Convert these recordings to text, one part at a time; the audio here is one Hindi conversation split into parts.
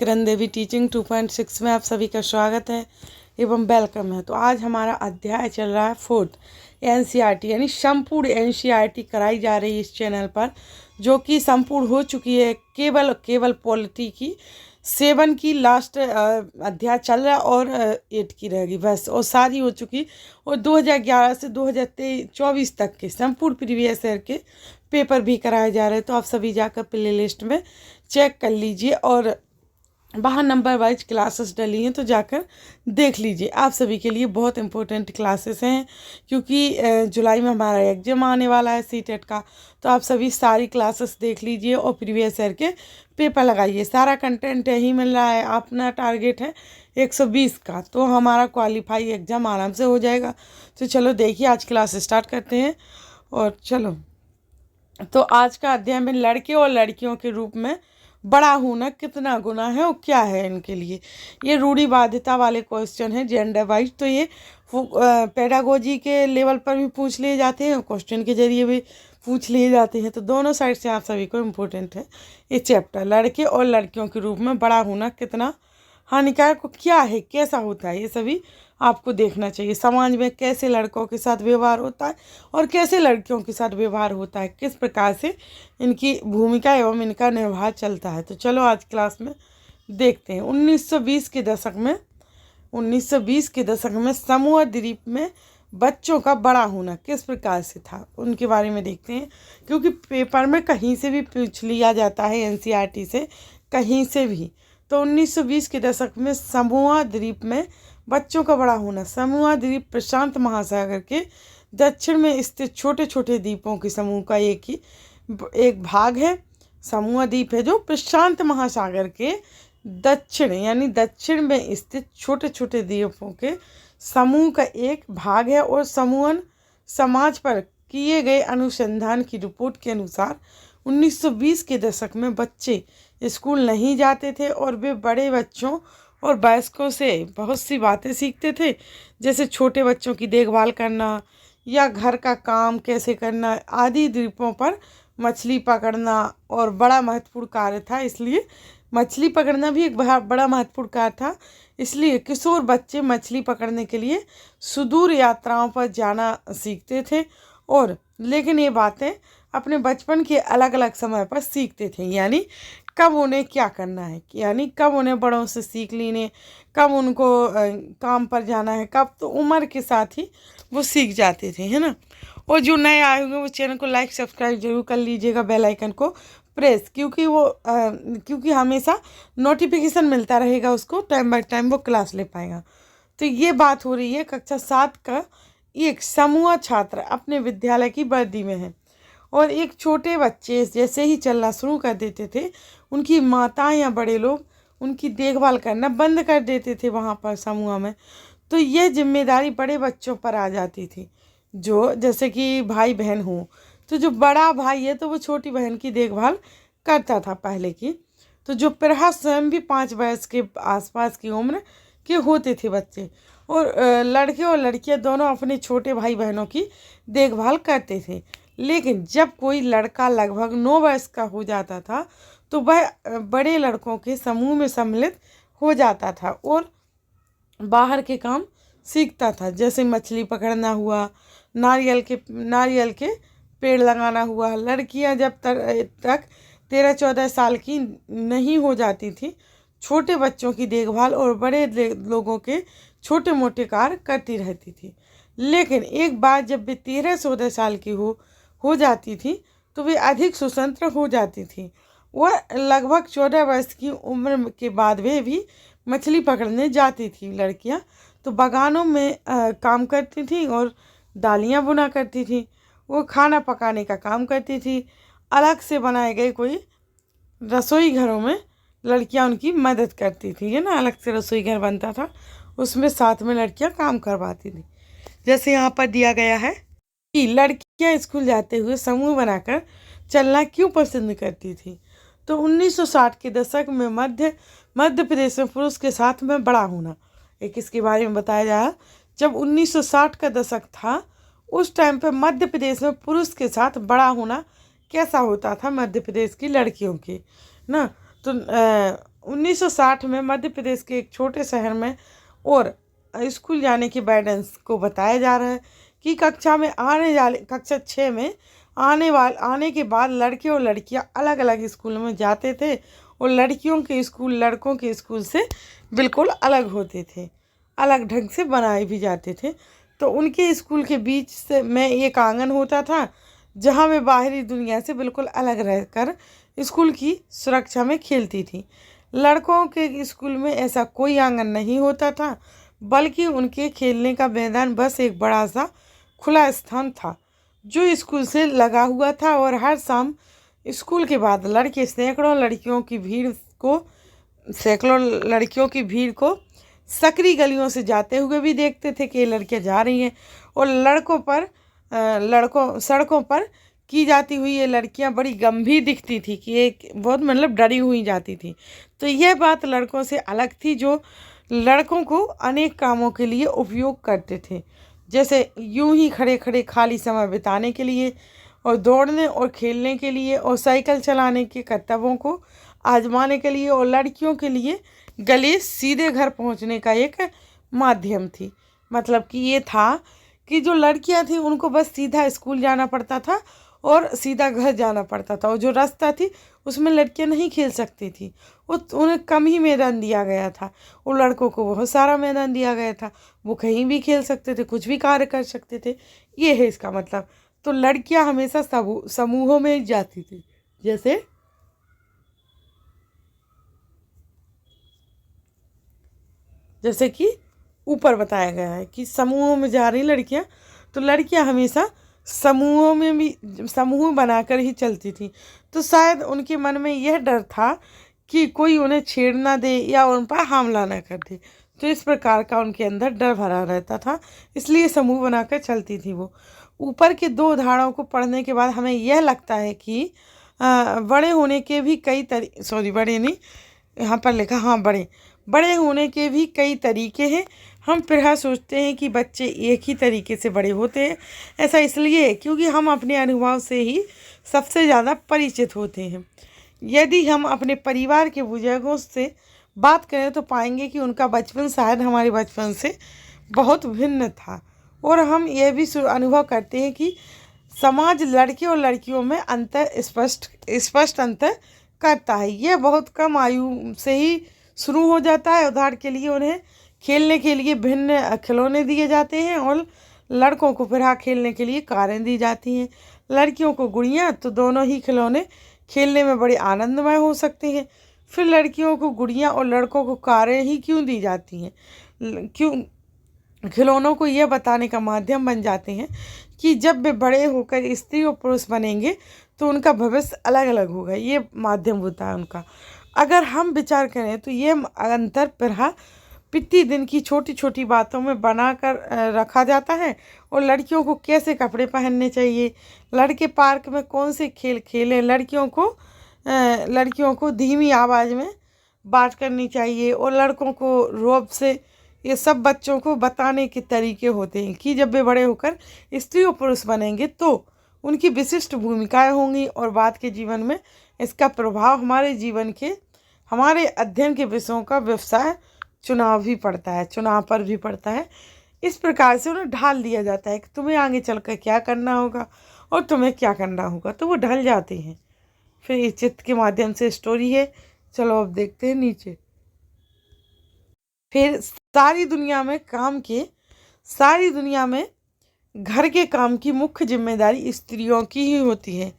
किरण देवी टीचिंग 2.6 में आप सभी का स्वागत है एवं वेलकम है। तो आज हमारा अध्याय चल रहा है 4th एनसीईआरटी यानी संपूर्ण एनसीईआरटी कराई जा रही है इस चैनल पर, जो कि संपूर्ण हो चुकी है। केवल पॉलिटी की 7 की लास्ट अध्याय चल रहा है और 8 की रहेगी बस, और सारी हो चुकी। और 2011 से 2024 तक के संपूर्ण प्रीवियस ईयर के पेपर भी कराए जा रहे हैं। तो आप सभी जाकर प्ले लिस्ट में चेक कर लीजिए और बाहर नंबर वाइज क्लासेस डली हैं तो जाकर देख लीजिए। आप सभी के लिए बहुत इंपॉर्टेंट क्लासेस हैं, क्योंकि जुलाई में हमारा एग्जाम आने वाला है सीटेट का। तो आप सभी सारी क्लासेस देख लीजिए और प्रीवियस ईयर के पेपर लगाइए। सारा कंटेंट यही मिल रहा है। अपना टारगेट है 120 का, तो हमारा क्वालिफाई एग्ज़ाम आराम से हो जाएगा। तो चलो देखिए, आज क्लास स्टार्ट करते हैं। और चलो, तो आज का अध्याय में लड़के और लड़कियों के रूप में बड़ा होना कितना गुना है और क्या है इनके लिए, ये रूढ़िवादिता वाले क्वेश्चन है जेंडर वाइज। तो ये पेडागोजी के लेवल पर भी पूछ लिए जाते हैं और क्वेश्चन के जरिए भी पूछ लिए जाते हैं। तो दोनों साइड से आप सभी को इम्पोर्टेंट है ये चैप्टर। लड़के और लड़कियों के रूप में बड़ा होना कितना हानिकारक क्या है, कैसा होता है, ये सभी आपको देखना चाहिए। समाज में कैसे लड़कों के साथ व्यवहार होता है और कैसे लड़कियों के साथ व्यवहार होता है, किस प्रकार से इनकी भूमिका एवं इनका निर्वाह चलता है। तो चलो आज क्लास में देखते हैं। 1920 के दशक में समूह द्वीप में बच्चों का बड़ा होना किस प्रकार से था, उनके बारे में देखते हैं। क्योंकि पेपर में कहीं से भी पूछ लिया जाता है एनसीईआरटी से, कहीं से भी। तो 1920 के दशक में समूह द्वीप में बच्चों का बड़ा होना। समूह द्वीप प्रशांत महासागर के दक्षिण में स्थित छोटे छोटे द्वीपों के समूह का एक भाग है। समूह द्वीप है जो प्रशांत महासागर के दक्षिण यानी दक्षिण में स्थित छोटे छोटे द्वीपों के समूह का एक भाग है। और समूहन समाज पर किए गए अनुसंधान की रिपोर्ट के अनुसार 1920 के दशक में बच्चे स्कूल नहीं जाते थे और वे बड़े बच्चों और वयस्कों से बहुत सी बातें सीखते थे, जैसे छोटे बच्चों की देखभाल करना या घर का काम कैसे करना आदि। द्वीपों पर मछली पकड़ना और बड़ा महत्वपूर्ण कार्य था, इसलिए मछली पकड़ना भी एक बड़ा महत्वपूर्ण कार्य था। इसलिए किशोर बच्चे मछली पकड़ने के लिए सुदूर यात्राओं पर जाना सीखते थे। और लेकिन ये बातें अपने बचपन के अलग अलग समय पर सीखते थे, यानी कब उन्हें क्या करना है, यानी कब उन्हें बड़ों से सीख लेने, कब उनको काम पर जाना है, कब, तो उम्र के साथ ही वो सीख जाते थे, है ना। और जो नए आए होंगे वो चैनल को लाइक सब्सक्राइब जरूर कर लीजिएगा, बेल आइकन को प्रेस, क्योंकि हमेशा नोटिफिकेशन मिलता रहेगा उसको, टाइम बाय टाइम वो क्लास ले पाएगा। तो ये बात हो रही है कक्षा 7 का एक समूह छात्र अपने विद्यालय की वर्दी में है और एक छोटे बच्चे जैसे ही चलना शुरू कर देते थे, उनकी माताएं या बड़े लोग उनकी देखभाल करना बंद कर देते थे वहाँ पर समूह में। तो ये जिम्मेदारी बड़े बच्चों पर आ जाती थी, जो जैसे कि भाई बहन हो, तो जो बड़ा भाई है तो वो छोटी बहन की देखभाल करता था पहले की। तो जो प्रहा स्वयं भी 5 वर्ष के आसपास की उम्र के होते थे बच्चे, और लड़के और लड़कियां दोनों अपने छोटे भाई बहनों की देखभाल करते थे। लेकिन जब कोई लड़का लगभग 9 वर्ष का हो जाता था तो वह बड़े लड़कों के समूह में सम्मिलित हो जाता था और बाहर के काम सीखता था, जैसे मछली पकड़ना हुआ, नारियल के पेड़ लगाना हुआ। लड़कियां जब तक 13-14 साल की नहीं हो जाती थी, छोटे बच्चों की देखभाल और बड़े लोगों के छोटे मोटे कार्य करती रहती थी। लेकिन एक बार जब वे 13-14 साल की हो जाती थी तो वे अधिक स्वतंत्र हो जाती थी। वह लगभग 14 वर्ष की उम्र के बाद वे भी मछली पकड़ने जाती थी। लड़कियां तो बागानों में काम करती थी और दालियां बुना करती थी। वो खाना पकाने का काम करती थी। अलग से बनाए गए कोई रसोई घरों में लड़कियां उनकी मदद करती थी, है ना। अलग से रसोई घर बनता था, उसमें साथ में लड़कियां काम करवाती थी। जैसे यहाँ पर दिया गया है कि लड़कियां स्कूल जाते हुए समूह बनाकर चलना क्यों पसंद करती थी। तो 1960 के दशक में मध्य प्रदेश में पुरुष के साथ में बड़ा होना, एक इसके बारे में बताया जा। जब 1960 का दशक था, उस टाइम पे मध्य प्रदेश में पुरुष के साथ बड़ा होना कैसा होता था मध्य प्रदेश की लड़कियों के, ना। तो 1960 में मध्य प्रदेश के एक छोटे शहर में और स्कूल जाने के गाइडेंस को बताया जा रहा है कि कक्षा 6 में आने के बाद लड़के और लड़कियां अलग अलग स्कूलों में जाते थे और लड़कियों के स्कूल लड़कों के स्कूल से बिल्कुल अलग होते थे, अलग ढंग से बनाए भी जाते थे। तो उनके स्कूल के बीच से में एक आंगन होता था जहाँ वे बाहरी दुनिया से बिल्कुल अलग रहकर स्कूल की सुरक्षा में खेलती थी। लड़कों के स्कूल में ऐसा कोई आंगन नहीं होता था, बल्कि उनके खेलने का मैदान बस एक बड़ा सा खुला स्थान था जो स्कूल से लगा हुआ था। और हर शाम स्कूल के बाद लड़के सैकड़ों लड़कियों की भीड़ को सकरी गलियों से जाते हुए भी देखते थे कि ये लड़कियां जा रही हैं। और सड़कों पर की जाती हुई ये लड़कियां बड़ी गंभीर दिखती थी कि एक बहुत मतलब डरी हुई जाती थी। तो यह बात लड़कों से अलग थी जो लड़कों को अनेक कामों के लिए उपयोग करते थे, जैसे यूं ही खड़े खड़े खाली समय बिताने के लिए और दौड़ने और खेलने के लिए और साइकिल चलाने के कर्तव्यों को आजमाने के लिए। और लड़कियों के लिए गली सीधे घर पहुंचने का एक माध्यम थी। मतलब कि ये था कि जो लड़कियां थी उनको बस सीधा स्कूल जाना पड़ता था और सीधा घर जाना पड़ता था, और जो रास्ता थी उसमें लड़कियां नहीं खेल सकती थी। उन्हें कम ही मैदान दिया गया था और लड़कों को बहुत सारा मैदान दिया गया था, वो कहीं भी खेल सकते थे, कुछ भी कार्य कर सकते थे। ये है इसका मतलब। तो लड़कियां हमेशा समूहों में जाती थी, जैसे कि ऊपर बताया गया है कि समूहों में जा रही लड़कियां, तो लड़कियां हमेशा समूह बनाकर ही चलती थी। तो शायद उनके मन में यह डर था कि कोई उन्हें छेड़ ना दे या उन पर हमला ना कर दे। तो इस प्रकार का उनके अंदर डर भरा रहता था, इसलिए समूह बनाकर चलती थी वो। ऊपर के 2 उदाहरणों को पढ़ने के बाद हमें यह लगता है कि बड़े होने के भी बड़े नहीं, यहाँ पर लिखा, हाँ, बड़े होने के भी कई तरीके हैं। हम फिर सोचते हैं कि बच्चे एक ही तरीके से बड़े होते हैं। ऐसा इसलिए है क्योंकि हम अपने अनुभव से ही सबसे ज़्यादा परिचित होते हैं। यदि हम अपने परिवार के बुजुर्गों से बात करें तो पाएंगे कि उनका बचपन शायद हमारे बचपन से बहुत भिन्न था। और हम यह भी अनुभव करते हैं कि समाज लड़के और लड़कियों में स्पष्ट अंतर करता है। यह बहुत कम आयु से ही शुरू हो जाता है। उदाहरण के लिए उन्हें खेलने के लिए भिन्न खिलौने दिए जाते हैं और लड़कों को फिर खेलने के लिए कारें दी जाती हैं। लड़कियों को गुड़ियाँ, तो दोनों ही खिलौने खेलने में बड़े आनंदमय हो सकते हैं। फिर लड़कियों को गुड़ियाँ और लड़कों को कारें ही क्यों दी जाती हैं? क्यों? खिलौनों को यह बताने का माध्यम बन जाते हैं कि जब वे बड़े होकर स्त्री और पुरुष बनेंगे तो उनका भविष्य अलग अलग होगा। ये माध्यम होता है उनका। अगर हम विचार करें तो ये अंतर प्रति दिन की छोटी छोटी बातों में बना कर रखा जाता है। और लड़कियों को कैसे कपड़े पहनने चाहिए, लड़के पार्क में कौन से खेल खेलें, लड़कियों को धीमी आवाज़ में बात करनी चाहिए और लड़कों को रौब से, ये सब बच्चों को बताने के तरीके होते हैं कि जब वे बड़े होकर स्त्री और पुरुष बनेंगे तो उनकी विशिष्ट भूमिकाएं होंगी और बाद के जीवन में इसका प्रभाव हमारे अध्ययन के विषयों का चुनाव पर भी पड़ता है। इस प्रकार से उन्हें ढाल दिया जाता है कि तुम्हें आगे चलकर क्या करना होगा और तुम्हें क्या करना होगा, तो वो ढल जाते हैं। फिर इस चित्र के माध्यम से स्टोरी है। चलो अब देखते हैं नीचे। फिर सारी दुनिया में घर के काम की मुख्य जिम्मेदारी स्त्रियों की ही होती है।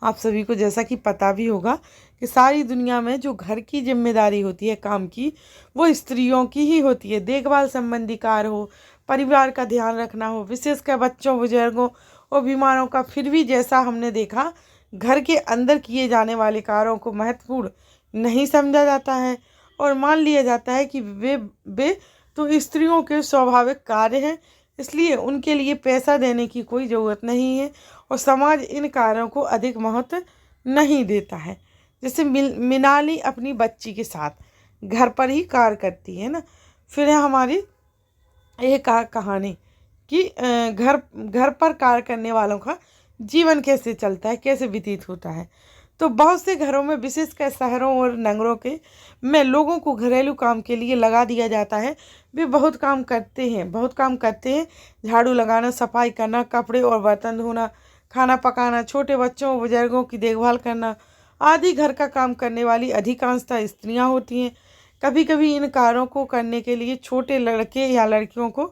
आप सभी को जैसा कि पता भी होगा कि सारी दुनिया में जो घर की जिम्मेदारी होती है काम की, वो स्त्रियों की ही होती है। देखभाल संबंधी कार्य हो, परिवार का ध्यान रखना हो, विशेषकर बच्चों, बुजुर्गों और बीमारों का। फिर भी जैसा हमने देखा, घर के अंदर किए जाने वाले कार्यों को महत्वपूर्ण नहीं समझा जाता है और मान लिया जाता है कि वे तो स्त्रियों के स्वाभाविक कार्य हैं, इसलिए उनके लिए पैसा देने की कोई ज़रूरत नहीं है और समाज इन कार्यों को अधिक महत्व नहीं देता है। जैसे मिनाली अपनी बच्ची के साथ घर पर ही कार्य करती है ना। फिर है हमारी एक कहानी कि घर पर कार्य करने वालों का जीवन कैसे चलता है, कैसे व्यतीत होता है। तो बहुत से घरों में, विशेषकर शहरों और नगरों के में, लोगों को घरेलू काम के लिए लगा दिया जाता है। वे बहुत काम करते हैं। झाड़ू लगाना, सफाई करना, कपड़े और बर्तन धोना, खाना पकाना, छोटे बच्चों और बुजुर्गों की देखभाल करना आदि घर का काम करने वाली अधिकांशतः स्त्रियां होती हैं। कभी कभी इन कार्यों को करने के लिए छोटे लड़के या लड़कियों को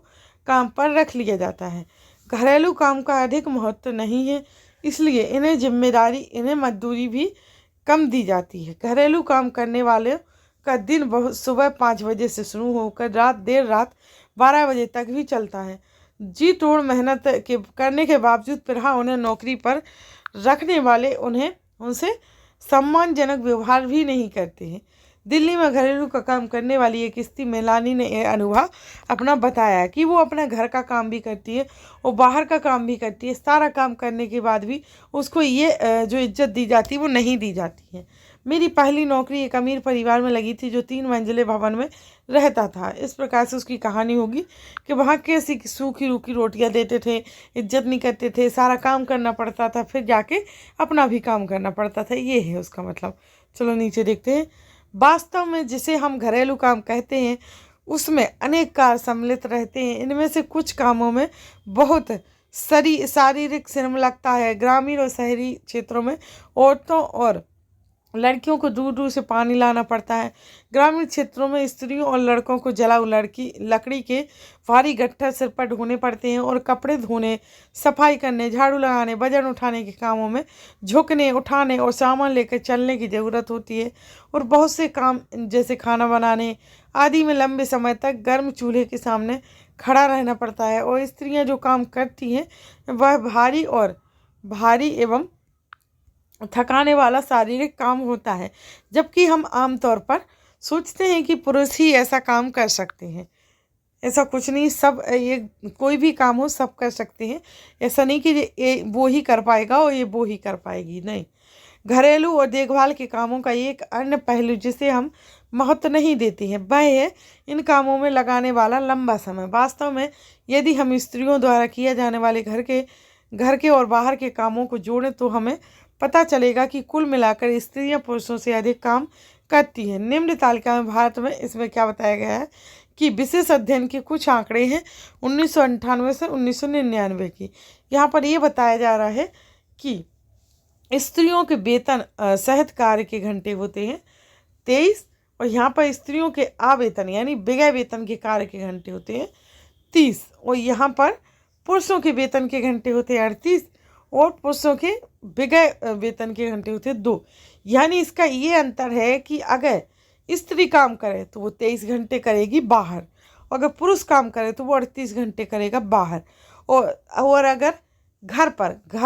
काम पर रख लिया जाता है। घरेलू काम का अधिक महत्व नहीं है, इसलिए इन्हें मजदूरी भी कम दी जाती है। घरेलू काम करने वाले का दिन बहुत सुबह 5 बजे से शुरू होकर देर रात 12 बजे तक भी चलता है। जी तोड़ मेहनत करने के बावजूद फिर उन्हें नौकरी पर रखने वाले उनसे सम्मानजनक व्यवहार भी नहीं करते हैं। दिल्ली में घरेलू का काम करने वाली एक स्त्री मेलानी ने यह अनुभव अपना बताया कि वो अपना घर का काम भी करती है और बाहर का काम भी करती है। सारा काम करने के बाद भी उसको ये जो इज्जत दी जाती है वो नहीं दी जाती है। मेरी पहली नौकरी एक अमीर परिवार में लगी थी जो 3 मंजिले भवन में रहता था। इस प्रकार से उसकी कहानी होगी कि वहाँ कैसी सूखी रूखी रोटियाँ देते थे, इज्जत नहीं करते थे, सारा काम करना पड़ता था, फिर जाके अपना भी काम करना पड़ता था। ये है उसका मतलब। चलो नीचे देखते हैं। वास्तव में जिसे हम घरेलू काम कहते हैं उसमें अनेक कार्य सम्मिलित रहते हैं। इनमें से कुछ कामों में बहुत शारीरिक श्रम लगता है। ग्रामीण और शहरी क्षेत्रों में औरतों और लड़कियों को दूर दूर से पानी लाना पड़ता है। ग्रामीण क्षेत्रों में स्त्रियों और लड़कों को जलाऊ लकड़ी के भारी गट्ठर सिर पर ढोने पड़ते हैं और कपड़े धोने, सफाई करने, झाड़ू लगाने, वजन उठाने के कामों में झुकने, उठाने और सामान लेकर चलने की ज़रूरत होती है। और बहुत से काम जैसे खाना बनाने आदि में लंबे समय तक गर्म चूल्हे के सामने खड़ा रहना पड़ता है। और स्त्रियां जो काम करती हैं वह भारी एवं थकाने वाला शारीरिक काम होता है, जबकि हम आमतौर पर सोचते हैं कि पुरुष ही ऐसा काम कर सकते हैं। ऐसा कुछ नहीं, सब ये कोई भी काम हो सब कर सकते हैं। ऐसा नहीं कि ये वो ही कर पाएगा और ये वो ही कर पाएगी, नहीं। घरेलू और देखभाल के कामों का एक अन्य पहलू जिसे हम महत्व नहीं देते हैं वह है इन कामों में लगाने वाला लंबा समय। वास्तव में यदि हम स्त्रियों द्वारा किए जाने वाले घर के और बाहर के कामों को जोड़ें तो हमें पता चलेगा कि कुल मिलाकर स्त्रियां पुरुषों से अधिक काम करती हैं। निम्न तालिका में भारत में इसमें क्या बताया गया है कि विशेष अध्ययन के कुछ आंकड़े हैं 1998 से 1999 की। यहाँ पर ये बताया जा रहा है कि स्त्रियों के वेतन सहित कार्य के घंटे होते हैं 23 और यहाँ पर स्त्रियों के अवेतन यानी बगैर वेतन के कार्य के घंटे होते हैं 30 और यहाँ पर पुरुषों के वेतन के घंटे होते हैं 38 और पुरुषों के बगैर वेतन के घंटे होते हैं 2। यानी इसका ये अंतर है कि अगर स्त्री काम करे तो वो 23 घंटे करेगी बाहर, और अगर पुरुष काम करे तो वो 38 घंटे करेगा बाहर। और अगर घर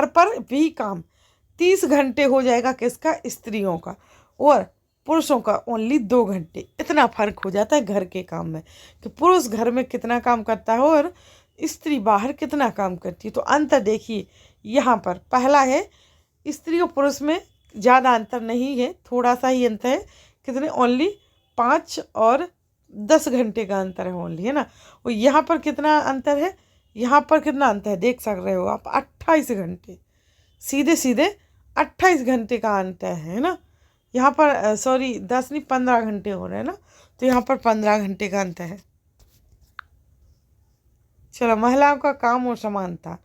पर भी काम 30 घंटे हो जाएगा किसका, स्त्रियों का, और पुरुषों का ओनली 2 घंटे। इतना फर्क हो जाता है घर के काम में कि पुरुष घर में कितना काम करता है और स्त्री बाहर कितना काम करती है। तो अंतर देखिए यहाँ पर पहला है, स्त्री और पुरुष में ज़्यादा अंतर नहीं है, थोड़ा सा ही अंतर है। कितने, ओनली 5 और 10 घंटे का अंतर है ओनली, है ना। और यहाँ पर कितना अंतर है, यहाँ पर कितना अंतर है देख सक रहे हो आप, 28 घंटे, सीधे 28 घंटे का अंतर है ना। यहाँ पर 10 नहीं 15 घंटे हो रहे हैं ना, तो यहाँ पर 15 घंटे का अंतर है। चलो, महिलाओं का काम और समानता,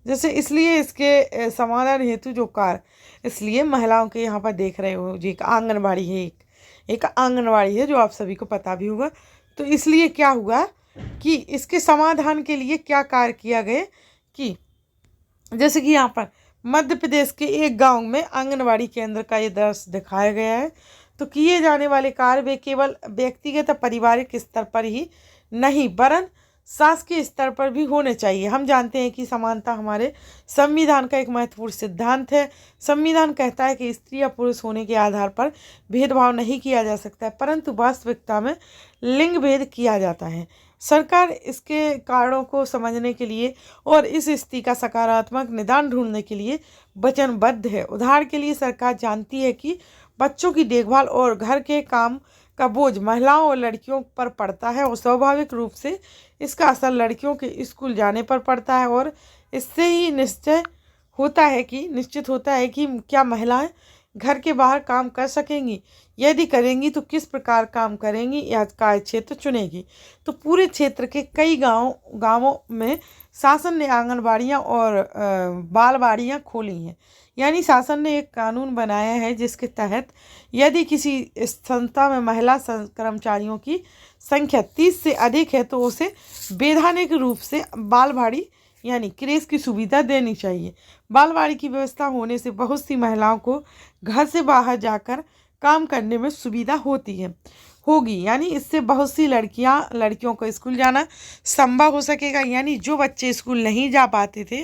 जैसे इसलिए इसके समाधान हेतु जो कार्य, इसलिए महिलाओं के यहाँ पर देख रहे हो जी, एक आंगनबाड़ी है, एक आंगनबाड़ी है जो आप सभी को पता भी होगा। तो इसलिए क्या हुआ कि इसके समाधान के लिए क्या कार्य किया गया कि जैसे कि यहाँ पर मध्य प्रदेश के एक गांव में आंगनबाड़ी केंद्र का ये दृश्य दिखाया गया है। तो किए जाने वाले कार्य वे केवल व्यक्तिगत पारिवारिक स्तर पर ही नहीं वरन शासकीय स्तर पर भी होने चाहिए। हम जानते हैं कि समानता हमारे संविधान का एक महत्वपूर्ण सिद्धांत है। संविधान कहता है कि स्त्री या पुरुष होने के आधार पर भेदभाव नहीं किया जा सकता है, परंतु वास्तविकता में लिंग भेद किया जाता है। सरकार इसके कारणों को समझने के लिए और इस स्थिति का सकारात्मक निदान ढूंढने के लिए वचनबद्ध है। उदाहरण के लिए सरकार जानती है कि बच्चों की देखभाल और घर के काम का बोझ महिलाओं और लड़कियों पर पड़ता है और स्वाभाविक रूप से इसका असर लड़कियों के स्कूल जाने पर पड़ता है, और इससे ही निश्चित होता है कि क्या महिलाएं घर के बाहर काम कर सकेंगी? यदि करेंगी तो किस प्रकार काम करेंगी या कार्य क्षेत्र चुनेगी? तो पूरे क्षेत्र के कई गांवों में शासन ने आंगनबाड़ियाँ और बालवाड़ियाँ खोली हैं। यानी शासन ने एक कानून बनाया है जिसके तहत यदि किसी संस्था में महिला कर्मचारियों की संख्या 30 से अधिक है तो उसे वैधानिक रूप से बालवाड़ी यानी क्रेच की सुविधा देनी चाहिए। बालवाड़ी की व्यवस्था होने से बहुत सी महिलाओं को घर से बाहर जाकर काम करने में सुविधा होगी। यानी इससे बहुत सी लड़कियों को स्कूल जाना संभव हो सकेगा। यानी जो बच्चे स्कूल नहीं जा पाते थे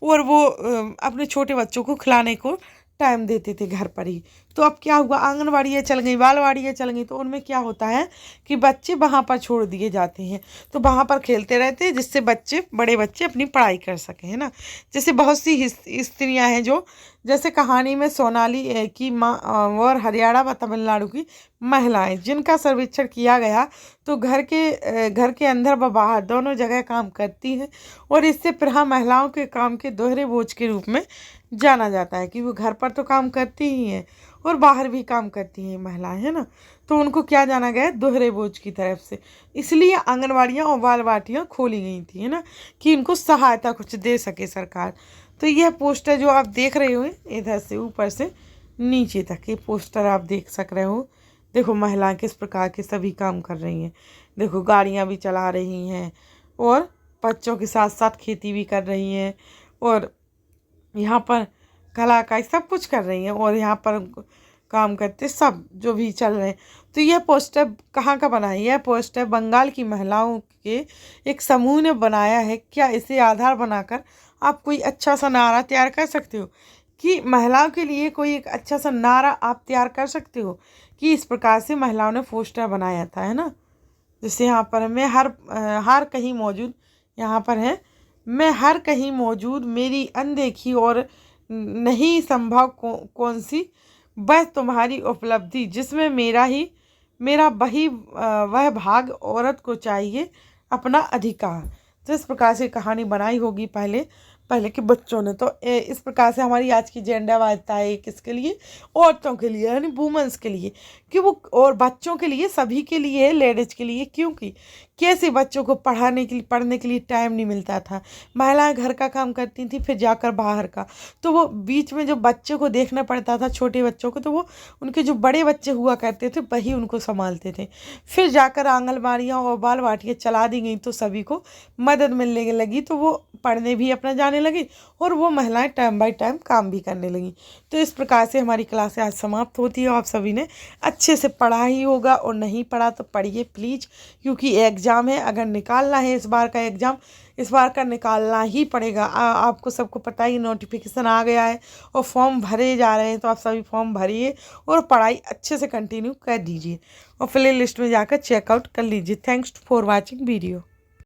और वो अपने छोटे बच्चों को खिलाने को टाइम देते थे घर पर ही, तो अब क्या हुआ, आंगनबाड़ियाँ चल गई, बालवाड़ियाँ चल गई, तो उनमें क्या होता है कि बच्चे वहाँ पर छोड़ दिए जाते हैं, तो वहाँ पर खेलते रहते हैं, जिससे बड़े बच्चे अपनी पढ़ाई कर सकें, है ना। जैसे बहुत सी स्त्रियाँ हैं जो, जैसे कहानी में सोनाली की माँ और हरियाणा व तमिलनाडु की महिलाएं जिनका सर्वेक्षण किया गया, तो घर के अंदर व बाहर दोनों जगह काम करती हैं और इससे प्रहा महिलाओं के काम के दोहरे बोझ के रूप में जाना जाता है कि वो घर पर तो काम करती ही हैं और बाहर भी काम करती हैं महिलाएं, है ना। तो उनको क्या जाना गया, दोहरे बोझ की तरफ से, इसलिए आंगनबाड़ियाँ और बालवाटियाँ खोली गई थी, है ना, कि इनको सहायता कुछ दे सके सरकार। तो यह पोस्टर जो आप देख रहे हो इधर से ऊपर से नीचे तक ये पोस्टर आप देख सक रहे हो। देखो महिलाएं किस प्रकार के सभी काम कर रही हैं, देखो गाड़ियाँ भी चला रही हैं और बच्चों के साथ साथ खेती भी कर रही हैं और यहाँ पर कलाकारी सब कुछ कर रही हैं और यहाँ पर काम करते सब जो भी चल रहे हैं। तो यह पोस्टर कहाँ का बना है, यह पोस्टर बंगाल की महिलाओं के एक समूह ने बनाया है। क्या इसे आधार बनाकर आप कोई अच्छा सा नारा तैयार कर सकते हो कि महिलाओं के लिए कोई एक अच्छा सा नारा आप तैयार कर सकते हो कि इस प्रकार से महिलाओं ने पोस्टर बनाया था, है ना। जैसे यहाँ पर मैं हर कहीं मौजूद, यहाँ पर है, मैं हर कहीं मौजूद, मेरी अनदेखी और नहीं संभव कौन सी बस तुम्हारी उपलब्धि, जिसमें मेरा वह भाग औरत को चाहिए अपना अधिकार। तो इस प्रकार से कहानी बनाई होगी पहले के बच्चों ने। तो इस प्रकार से हमारी आज की जेंडर वार्ता है किसके लिए, औरतों के लिए, यानी वुमेन्स के लिए, कि वो और बच्चों के लिए, सभी के लिए, लेडीज के लिए, क्योंकि कैसे बच्चों को पढ़ने के लिए टाइम नहीं मिलता था। महिलाएं घर का काम करती थी फिर जाकर बाहर का, तो वो बीच में जो बच्चों को देखना पड़ता था, छोटे बच्चों को, तो वो उनके जो बड़े बच्चे हुआ करते थे वही उनको संभालते थे। फिर जाकर आंगनबाड़ियाँ और बालवाटियाँ चला दी गई तो सभी को मदद मिलने लगी, तो वो पढ़ने भी अपना जाने लगी और वो महिलाएं टाइम बाय टाइम काम भी करने लगी। तो इस प्रकार से हमारी क्लासें आज समाप्त होती है। आप सभी ने अच्छे से पढ़ा ही होगा और नहीं पढ़ा तो पढ़िए प्लीज़, क्योंकि एग्ज़ाम है, अगर निकालना है इस बार का एग्ज़ाम, इस बार का निकालना ही पड़ेगा। आपको सबको पता ही नोटिफिकेशन आ गया है और फॉर्म भरे जा रहे हैं, तो आप सभी फॉर्म भरिए और पढ़ाई अच्छे से कंटिन्यू कर दीजिए और प्ले लिस्ट में जाकर चेकआउट कर लीजिए। Thanks for watching video.